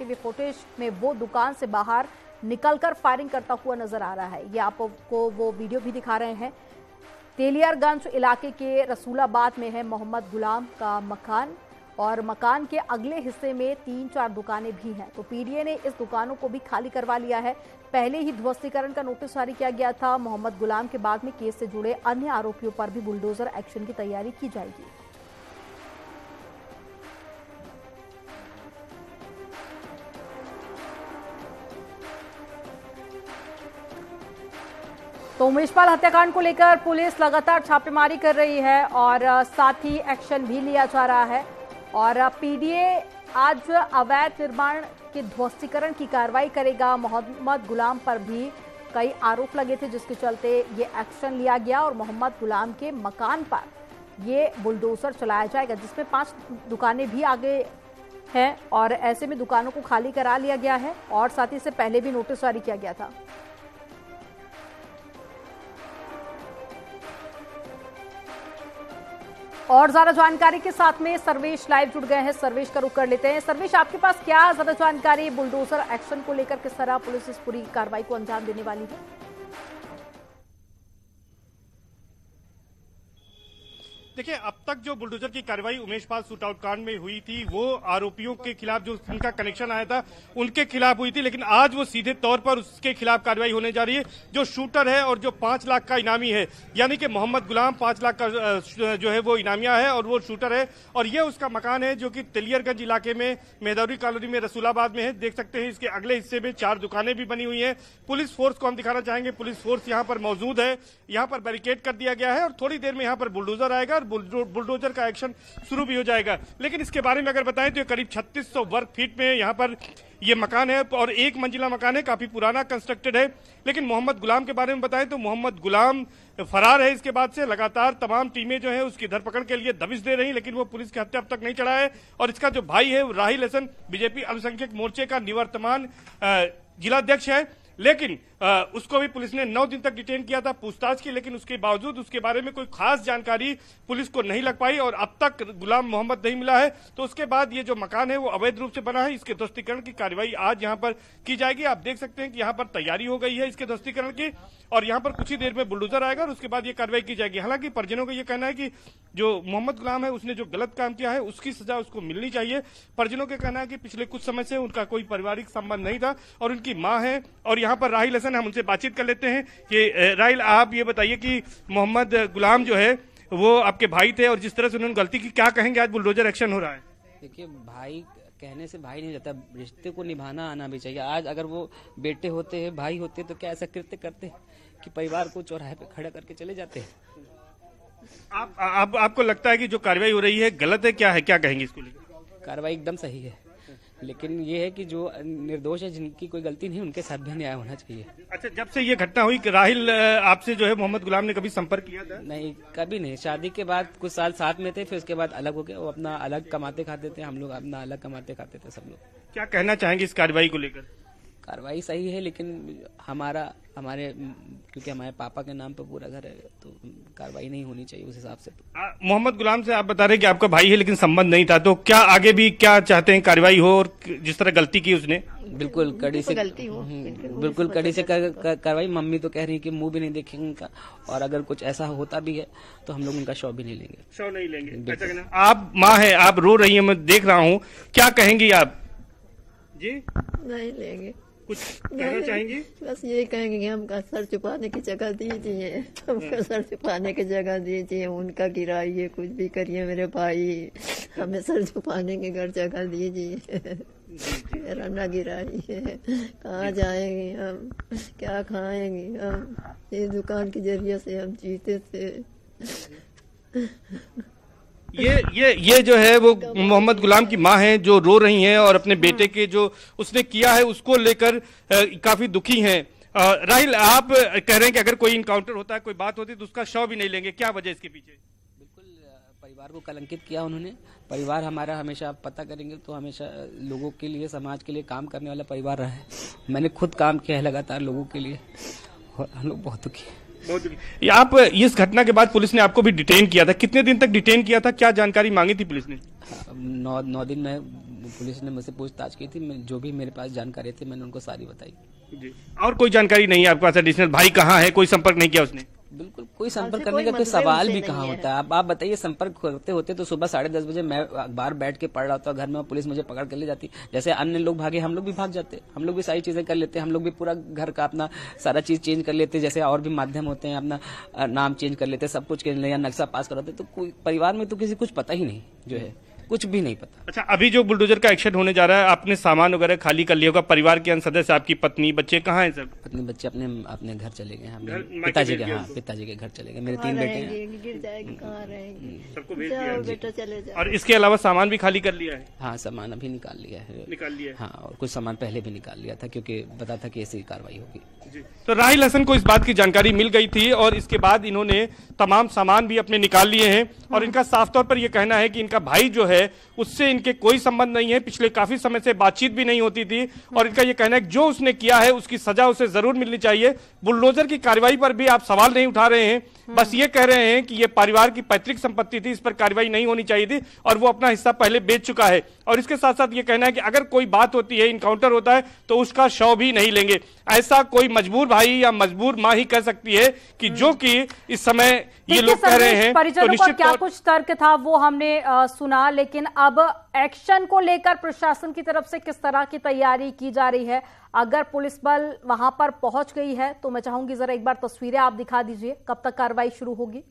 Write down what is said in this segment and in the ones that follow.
CCTV footage में वो दुकान से बाहर निकलकर फायरिंग करता हुआ नजर आ रहा है। ये आपको वो वीडियो भी दिखा रहे हैं। तेलियारगंज इलाके के रसूलाबाद में है मोहम्मद गुलाम का मकान और मकान के अगले हिस्से में 3-4 दुकानें भी हैं। तो पीडीए ने इस दुकानों को भी खाली करवा लिया है। पहले ही ध्वस्तीकरण का नोटिस जारी किया गया था। मोहम्मद गुलाम के बाद में केस से जुड़े अन्य आरोपियों पर भी बुलडोजर एक्शन की तैयारी की जाएगी। तो उमेशपाल हत्याकांड को लेकर पुलिस लगातार छापेमारी कर रही है और साथ ही एक्शन भी लिया जा रहा है। और पीडीए आज अवैध निर्माण के ध्वस्तीकरण की कार्रवाई करेगा। मोहम्मद गुलाम पर भी कई आरोप लगे थे, जिसके चलते ये एक्शन लिया गया और मोहम्मद गुलाम के मकान पर ये बुलडोजर चलाया जाएगा, जिसमें 5 दुकानें भी आगे हैं और ऐसे में दुकानों को खाली करा लिया गया है और साथ ही इससे पहले भी नोटिस जारी किया गया था। और ज्यादा जानकारी के साथ में सर्वेश लाइव जुड़ गए हैं। सर्वेश का रुख कर लेते हैं। सर्वेश, आपके पास क्या ज्यादा जानकारी बुलडोजर एक्शन को लेकर, किस तरह पुलिस इस पूरी कार्रवाई को अंजाम देने वाली है? देखिए, अब तक जो बुलडोजर की कार्रवाई उमेशपाल शूटआउट कांड में हुई थी वो आरोपियों के खिलाफ जो उनका कनेक्शन आया था उनके खिलाफ हुई थी, लेकिन आज वो सीधे तौर पर उसके खिलाफ कार्रवाई होने जा रही है। जो शूटर है और जो 5 लाख का इनामी है, यानी कि मोहम्मद गुलाम 5 लाख का जो है वो इनामिया है और वो शूटर है और ये उसका मकान है जो कि तेलियारगंज इलाके में मेहदौरी कॉलोनी में रसूलाबाद में है। देख सकते हैं इसके अगले हिस्से में 4 दुकानें भी बनी हुई है। पुलिस फोर्स को हम दिखाना चाहेंगे। पुलिस फोर्स यहाँ पर मौजूद है। यहाँ पर बैरिकेड कर दिया गया है और थोड़ी देर में यहाँ पर बुलडोजर आएगा और बुलडोजर का एक्शन शुरू भी हो जाएगा। लेकिन इसके बारे में अगर बताएं तो करीब 3600 वर्ग फीट में यहाँ पर ये मकान है और 1 मंजिला मकान है, काफी पुराना कंस्ट्रक्टेड है। लेकिन मोहम्मद गुलाम के बारे में बताएं तो मोहम्मद गुलाम फरार है। इसके बाद से लगातार तमाम टीमें जो है उसकी धरपकड़ के लिए दबिश दे रही, लेकिन वो पुलिस के हत्या अब तक नहीं चढ़ा है। और इसका जो भाई है राहिल हसन बीजेपी अल्पसंख्यक मोर्चे का निवर्तमान जिलाध्यक्ष है, लेकिन उसको भी पुलिस ने 9 दिन तक डिटेन किया था पूछताछ की, लेकिन उसके बावजूद उसके बारे में कोई खास जानकारी पुलिस को नहीं लग पाई और अब तक गुलाम मोहम्मद नहीं मिला है। तो उसके बाद ये जो मकान है वो अवैध रूप से बना है, इसके ध्वस्तीकरण की कार्रवाई आज यहाँ पर की जाएगी। आप देख सकते हैं कि यहाँ पर तैयारी हो गई है इसके ध्वस्तीकरण की और यहाँ पर कुछ ही देर में बुलडोजर आएगा और उसके बाद ये कार्रवाई की जाएगी। हालांकि परिजनों का ये कहना है कि जो मोहम्मद गुलाम है उसने जो गलत काम किया है उसकी सजा उसको मिलनी चाहिए। परिजनों का कहना है कि पिछले कुछ समय से उनका कोई पारिवारिक संबंध नहीं था और उनकी माँ है और यहाँ पर राहिल हसन, हम उनसे बातचीत कर लेते हैं कि राहिल, आप ये बताइए कि मोहम्मद गुलाम जो है वो आपके भाई थे और जिस तरह से उन्होंने गलती की, क्या कहेंगे आज बुलडोजर एक्शन हो रहा है? देखिए, भाई कहने से भाई नहीं रहता, रिश्ते को निभाना आना भी चाहिए। आज अगर वो बेटे होते हैं, भाई होते, तो क्या ऐसा कृत्य करते कि परिवार को चौराहे पे खड़ा करके चले जाते हैं? आपको लगता है कि जो कार्रवाई हो रही है गलत है, क्या है, क्या कहेंगे इसको लेकर? कार्रवाई एकदम सही है, लेकिन ये है कि जो निर्दोष है, जिनकी कोई गलती नहीं, उनके साथ भी न्याय होना चाहिए। अच्छा, जब से ये घटना हुई राहिल आपसे जो है मोहम्मद गुलाम ने कभी संपर्क किया था? नहीं, कभी नहीं। शादी के बाद कुछ साल साथ में थे, फिर उसके बाद अलग हो गए। वो अपना अलग कमाते खाते थे, हम लोग अपना अलग कमाते खाते थे सब लोग। क्या कहना चाहेंगे इस कार्रवाई को लेकर? कार्रवाई सही है, लेकिन हमारे क्योंकि हमारे पापा के नाम पर पूरा घर है, तो कार्रवाई नहीं होनी चाहिए उस हिसाब से। मोहम्मद गुलाम से आप बता रहे कि आपका भाई है लेकिन संबंध नहीं था, तो क्या आगे भी क्या चाहते हैं कार्रवाई हो और जिस तरह गलती की उसने? बिल्कुल कड़ी से गलती हो, बिल्कुल कड़ी से कार्रवाई। मम्मी तो कह रही है कि मुंह भी नहीं देखेंगे उनका, और अगर कुछ ऐसा होता भी है तो हम लोग उनका शव भी नहीं लेंगे। शव नहीं लेंगे, ऐसा कहना। आप माँ है, आप रो रही है, मैं देख रहा हूँ, क्या कहेंगी आप? जी नहीं लेंगे। कुछ कहना चाहेंगे? बस ये कहेंगे कि हमका सर छुपाने की जगह दीजिए, हमका सर छुपाने की जगह दीजिए, उनका गिराइए, कुछ भी करिए मेरे भाई, हमें सर छुपाने की घर जगह दीजिए, मेरा न गिराइए। कहाँ जाएंगे हम, क्या खाएंगे हम? इस दुकान के जरिए से हम जीते थे। ये जो है वो मोहम्मद गुलाम की माँ है जो रो रही हैं और अपने बेटे के जो उसने किया है उसको लेकर काफी दुखी हैं। राहिल, आप कह रहे हैं कि अगर कोई इनकाउंटर होता है, कोई बात होती है तो उसका शव भी नहीं लेंगे, क्या वजह इसके पीछे? बिल्कुल, परिवार को कलंकित किया उन्होंने। परिवार हमारा हमेशा पता करेंगे तो हमेशा लोगों के लिए, समाज के लिए काम करने वाला परिवार रहा है। मैंने खुद काम किया है लगातार लोगों के लिए और हम लोग बहुत दुखी हैं। आप इस घटना के बाद पुलिस ने आपको भी डिटेन किया था, कितने दिन तक डिटेन किया था, क्या जानकारी मांगी थी पुलिस ने? 9 दिन में पुलिस ने मुझसे पूछताछ की थी, जो भी मेरे पास जानकारी थी मैंने उनको सारी बताई जी। और कोई जानकारी नहीं है आपके पास एडिशनल? भाई कहाँ है, कोई संपर्क नहीं किया उसने? बिल्कुल कोई संपर्क करने का कोई सवाल भी कहाँ होता है। आप बताइए, संपर्क करते होते तो सुबह 10:30 बजे मैं अखबार बैठ के पढ़ रहा था घर में, पुलिस मुझे पकड़ कर ले जाती। जैसे अन्य लोग भागे, हम लोग भी भाग जाते, हम लोग भी सारी चीजें कर लेते, हम लोग भी पूरा घर का अपना सारा चीज चेंज कर लेते, जैसे और भी माध्यम होते हैं, अपना नाम चेंज कर लेते, सब कुछ या नक्शा पास कराते। तो कोई परिवार में तो किसी कुछ पता ही नहीं, जो है कुछ भी नहीं पता। अच्छा, अभी जो बुलडोजर का एक्शन होने जा रहा है, आपने सामान वगैरह खाली कर लिया होगा, परिवार के अन्य सदस्य, आपकी पत्नी, बच्चे कहाँ हैं सब? पत्नी बच्चे अपने घर चले गए हैं, पिताजी के घर चले गए। मेरे 3 बेटे हैं। गिर जाएगी, कहाँ रहेंगी? सबको भेज दिया है? बेटा चले जाओ। और इसके अलावा सामान भी खाली कर लिया है? हाँ, सामान अभी निकाल लिया है। हाँ, और कुछ सामान पहले भी निकाल लिया था, क्योंकि पता था कि ऐसी कार्रवाई होगी। तो राहिल हसन को इस बात की जानकारी मिल गई थी और इसके बाद इन्होंने तमाम सामान भी अपने निकाल लिए हैं। और इनका साफ तौर पर यह कहना है कि इनका भाई जो है उससे इनके कोई संबंध नहीं है, पिछले काफी समय से बातचीत भी नहीं होती थी। और इनका यह कहना है कि जो उसने किया है उसकी सजा उसे जरूर मिलनी चाहिए। बुलडोजर की कार्रवाई पर भी आप सवाल नहीं उठा रहे हैं, बस ये कह रहे हैं कि ये परिवार की पैतृक संपत्ति थी, इस पर कार्रवाई नहीं होनी चाहिए थी और वो अपना हिस्सा पहले बेच चुका है। और इसके साथ साथ ये कहना है कि अगर कोई बात होती है, इनकाउंटर होता है, तो उसका शव भी नहीं लेंगे। ऐसा कोई मजबूर भाई या मजबूर माँ ही कह सकती है कि जो कि इस समय ये लोग कह रहे हैं। परिजनों का क्या कुछ तर्क था वो हमने सुना, लेकिन अब एक्शन को लेकर प्रशासन की तरफ से किस तरह की तैयारी की जा रही है? अगर पुलिस बल वहां पर पहुंच गई है तो मैं चाहूंगी जरा एक बार तस्वीरें आप दिखा दीजिए, कब तक कार्रवाई शुरू होगी?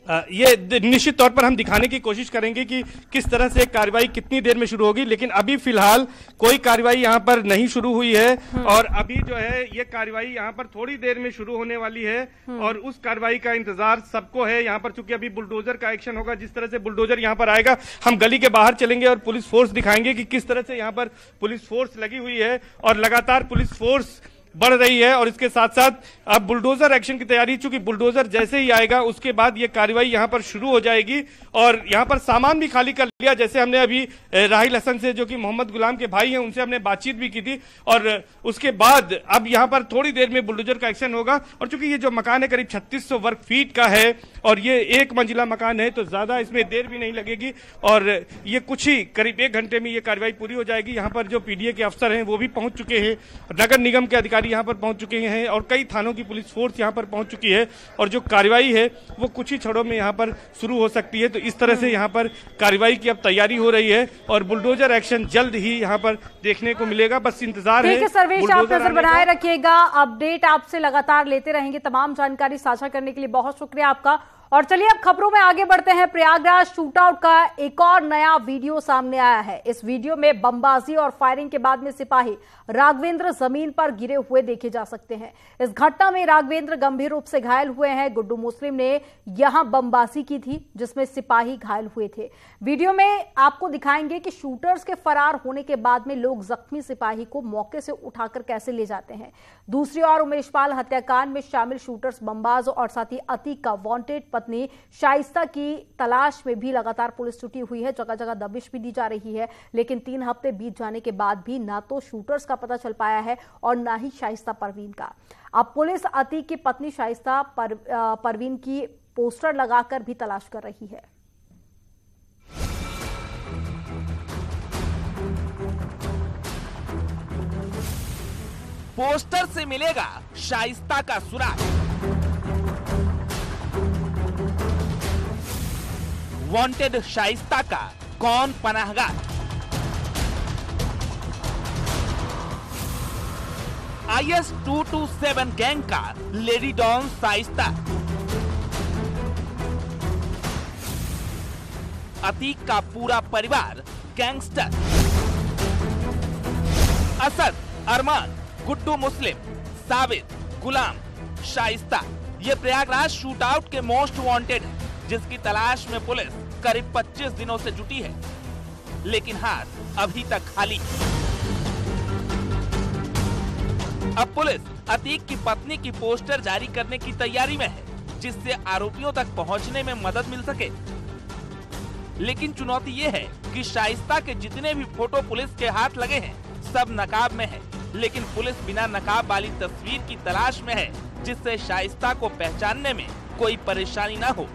ये निश्चित तौर पर हम दिखाने की कोशिश करेंगे कि किस तरह से कार्रवाई कितनी देर में शुरू होगी, लेकिन अभी फिलहाल कोई कार्रवाई यहां पर नहीं शुरू हुई है। और अभी जो है ये कार्रवाई यहां पर थोड़ी देर में शुरू होने वाली है और उस कार्रवाई का इंतजार सबको है यहां पर, चूंकि अभी बुलडोजर का एक्शन होगा। जिस तरह से बुलडोजर यहां पर आएगा, हम गली के बाहर चलेंगे और पुलिस फोर्स दिखाएंगे कि किस तरह से यहां पर पुलिस फोर्स लगी हुई है और लगातार पुलिस फोर्स बढ़ रही है। और इसके साथ साथ अब बुलडोजर एक्शन की तैयारी, चूंकि बुलडोजर जैसे ही आएगा उसके बाद ये कार्रवाई यहां पर शुरू हो जाएगी। और यहां पर सामान भी खाली कर लिया, जैसे हमने अभी राहिल हसन से, जो कि मोहम्मद गुलाम के भाई हैं, उनसे हमने बातचीत भी की थी। और उसके बाद अब यहां पर थोड़ी देर में बुलडोजर का एक्शन होगा। और चूंकि ये जो मकान है करीब 3600 वर्ग फीट का है और ये 1 मंजिला मकान है, तो ज्यादा इसमें देर भी नहीं लगेगी और ये कुछ ही करीब 1 घंटे में ये कार्रवाई पूरी हो जाएगी। यहाँ पर जो पीडीए के अफसर हैं वो भी पहुंच चुके हैं, नगर निगम के अधिकारी यहाँ पर पहुंच चुके हैं और कई थानों की पुलिस फोर्स यहाँ पर पहुंच चुकी है। और जो कार्रवाई है वो कुछ ही क्षणों में यहाँ पर शुरू हो सकती है। तो इस तरह से यहाँ पर कार्रवाई की अब तैयारी हो रही है और बुलडोजर एक्शन जल्द ही यहाँ पर देखने को मिलेगा, बस इंतजार है। ठीक है सर्वेश, आप नजर बनाए रखिएगा, अपडेट आपसे लगातार लेते रहेंगे। तमाम जानकारी साझा करने के लिए बहुत शुक्रिया आपका। और चलिए अब खबरों में आगे बढ़ते हैं। प्रयागराज शूटआउट का एक और नया वीडियो सामने आया है। इस वीडियो में बमबाजी और फायरिंग के बाद में सिपाही राघवेंद्र जमीन पर गिरे हुए देखे जा सकते हैं। इस घटना में राघवेंद्र गंभीर रूप से घायल हुए हैं। गुड्डू मुस्लिम ने यहां बमबाजी की थी जिसमें सिपाही घायल हुए थे। वीडियो में आपको दिखाएंगे कि शूटर्स के फरार होने के बाद में लोग जख्मी सिपाही को मौके से उठाकर कैसे ले जाते हैं। दूसरी ओर उमेशपाल हत्याकांड में शामिल शूटर्स बमबाज और साथी अतीक का वांटेड पत्नी शाइस्ता की तलाश में भी लगातार पुलिस जुटी हुई है। जगह जगह दबिश भी दी जा रही है, लेकिन 3 हफ्ते बीत जाने के बाद भी ना तो शूटर्स का पता चल पाया है और ना ही शाइस्ता परवीन का। अब पुलिस अतीक की पत्नी शाइस्ता परवीन की पोस्टर लगाकर भी तलाश कर रही है। पोस्टर से मिलेगा शाइस्ता का सुराग। वांटेड शाइस्ता का कौन पनाहगार? IS 227 गैंग का लेडी डॉन शाइस्ता। अतीक का पूरा परिवार गैंगस्टर। असद, अरमान, गुड्डू मुस्लिम, साबित, गुलाम, शाइस्ता, ये प्रयागराज शूटआउट के मोस्ट वांटेड है, जिसकी तलाश में पुलिस करीब 25 दिनों से जुटी है, लेकिन हाथ अभी तक खाली। अब पुलिस अतीक की पत्नी की पोस्टर जारी करने की तैयारी में है, जिससे आरोपियों तक पहुंचने में मदद मिल सके। लेकिन चुनौती ये है कि शाइस्ता के जितने भी फोटो पुलिस के हाथ लगे हैं, सब नकाब में है, लेकिन पुलिस बिना नकाब वाली तस्वीर की तलाश में है, जिससे शाइस्ता को पहचानने में कोई परेशानी न हो।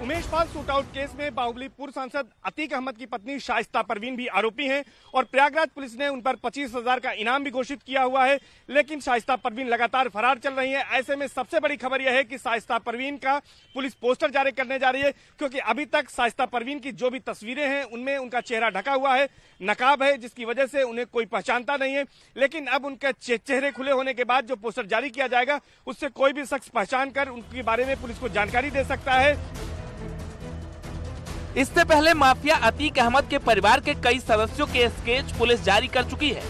उमेश पाल शूटआउट केस में बाहुबली पूर्व सांसद अतीक अहमद की पत्नी शाइस्ता परवीन भी आरोपी हैं और प्रयागराज पुलिस ने उन पर 25,000 का इनाम भी घोषित किया हुआ है, लेकिन शाइस्ता परवीन लगातार फरार चल रही हैं। ऐसे में सबसे बड़ी खबर यह है कि शाइस्ता परवीन का पुलिस पोस्टर जारी करने जा रही है, क्योंकि अभी तक शाइस्ता परवीन की जो भी तस्वीरें हैं उनमें उनका चेहरा ढका हुआ है, नकाब है, जिसकी वजह से उन्हें कोई पहचानता नहीं है। लेकिन अब उनके चेहरे खुले होने के बाद जो पोस्टर जारी किया जाएगा उससे कोई भी शख्स पहचान कर उनके बारे में पुलिस को जानकारी दे सकता है। इससे पहले माफिया अतीक अहमद के परिवार के कई सदस्यों के स्केच पुलिस जारी कर चुकी है।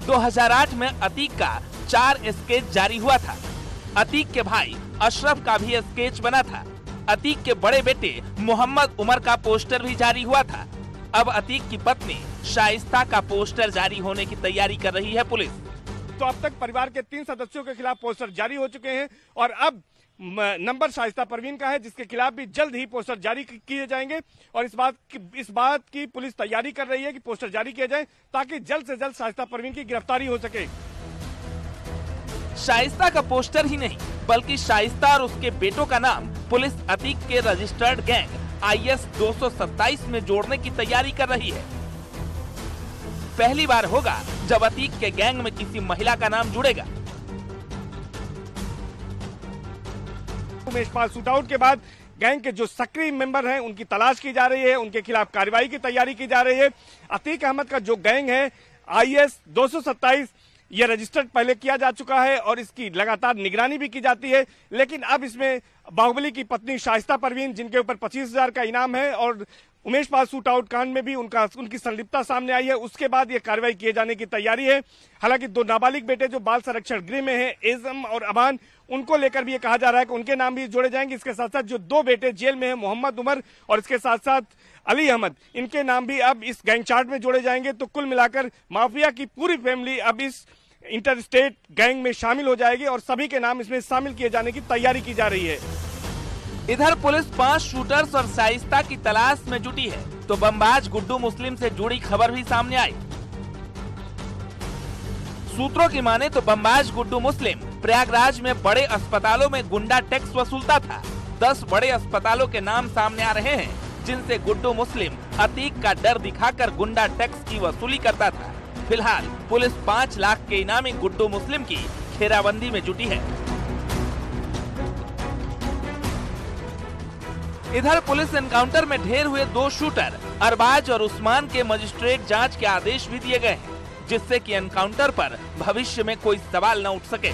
2008 में अतीक का 4 स्केच जारी हुआ था। अतीक के भाई अशरफ का भी स्केच बना था। अतीक के बड़े बेटे मोहम्मद उमर का पोस्टर भी जारी हुआ था। अब अतीक की पत्नी शाइस्ता का पोस्टर जारी होने की तैयारी कर रही है पुलिस। तो अब तक परिवार के 3 सदस्यों के खिलाफ पोस्टर जारी हो चुके हैं और अब नंबर शाइस्ता परवीन का है, जिसके खिलाफ भी जल्द ही पोस्टर जारी किए जाएंगे और इस बात की पुलिस तैयारी कर रही है कि पोस्टर जारी किए जाए ताकि जल्द से जल्द शाइस्ता परवीन की गिरफ्तारी हो सके। शाइस्ता का पोस्टर ही नहीं बल्कि शाइस्ता और उसके बेटों का नाम पुलिस अतीक के रजिस्टर्ड गैंग IS 227 में जोड़ने की तैयारी कर रही है। पहली बार होगा जब अतीक के गैंग में किसी महिला का नाम जुड़ेगा। उमेश पाल शूटआउट के बाद गैंग के जो सक्रिय मेंबर हैं उनकी तलाश की जा रही है, उनके खिलाफ कार्रवाई की तैयारी की जा रही है। अतीक अहमद का जो गैंग है IS 227 ये रजिस्टर्ड पहले किया जा चुका है और इसकी लगातार निगरानी भी की जाती है, लेकिन अब इसमें बाहुबली की पत्नी शाइस्ता परवीन, जिनके ऊपर 25,000 का इनाम है और उमेश पाल शूटआउट कांड में भी उनकी संलिप्तता सामने आई है, उसके बाद ये कार्रवाई किए जाने की तैयारी है। हालांकि 2 नाबालिग बेटे जो बाल संरक्षण गृह में हैं, एजम और अबान, उनको लेकर भी ये कहा जा रहा है कि उनके नाम भी जोड़े जाएंगे। इसके साथ साथ जो 2 बेटे जेल में हैं, मोहम्मद उमर और इसके साथ साथ अली अहमद, इनके नाम भी अब इस गैंग चार्ट में जोड़े जाएंगे। तो कुल मिलाकर माफिया की पूरी फैमिली अब इस इंटरस्टेट गैंग में शामिल हो जाएगी और सभी के नाम इसमें शामिल किए जाने की तैयारी की जा रही है। इधर पुलिस 5 शूटर्स और शाइस्ता की तलाश में जुटी है तो बमबाज गुड्डू मुस्लिम से जुड़ी खबर भी सामने आई। सूत्रों की माने तो बमबाज गुड्डू मुस्लिम प्रयागराज में बड़े अस्पतालों में गुंडा टैक्स वसूलता था। 10 बड़े अस्पतालों के नाम सामने आ रहे हैं जिनसे गुड्डू मुस्लिम अतीक का डर दिखाकर गुंडा टैक्स की वसूली करता था। फिलहाल पुलिस 5 लाख के इनामी गुड्डू मुस्लिम की घेराबंदी में जुटी है। इधर पुलिस एनकाउंटर में ढेर हुए 2 शूटर अरबाज और उस्मान के मजिस्ट्रेट जांच के आदेश भी दिए गए हैं, जिससे कि एनकाउंटर पर भविष्य में कोई सवाल न उठ सके।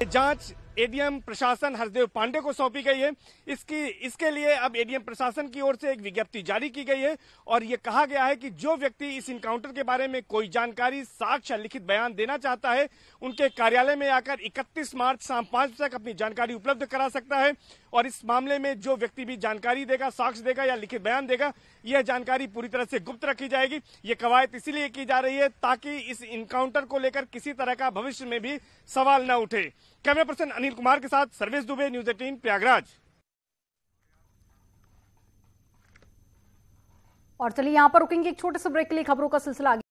जांच एडीएम प्रशासन हरदेव पांडे को सौंपी गई है। इसके लिए अब एडीएम प्रशासन की ओर से एक विज्ञप्ति जारी की गई है और ये कहा गया है कि जो व्यक्ति इस इनकाउंटर के बारे में कोई जानकारी, साक्ष्य, लिखित बयान देना चाहता है, उनके कार्यालय में आकर 31 मार्च शाम 5 बजे तक अपनी जानकारी उपलब्ध करा सकता है और इस मामले में जो व्यक्ति भी जानकारी देगा, साक्ष्य देगा या लिखित बयान देगा, यह जानकारी पूरी तरह से गुप्त रखी जाएगी। ये कवायद इसीलिए की जा रही है ताकि इस इनकाउंटर को लेकर किसी तरह का भविष्य में भी सवाल न उठे। कैमरा पर्सन अनिल कुमार के साथ सर्वेश दुबे, न्यूज़ 18 प्रयागराज। और चलिए यहाँ पर रुकेंगे एक छोटे से ब्रेक के लिए, खबरों का सिलसिला आगे।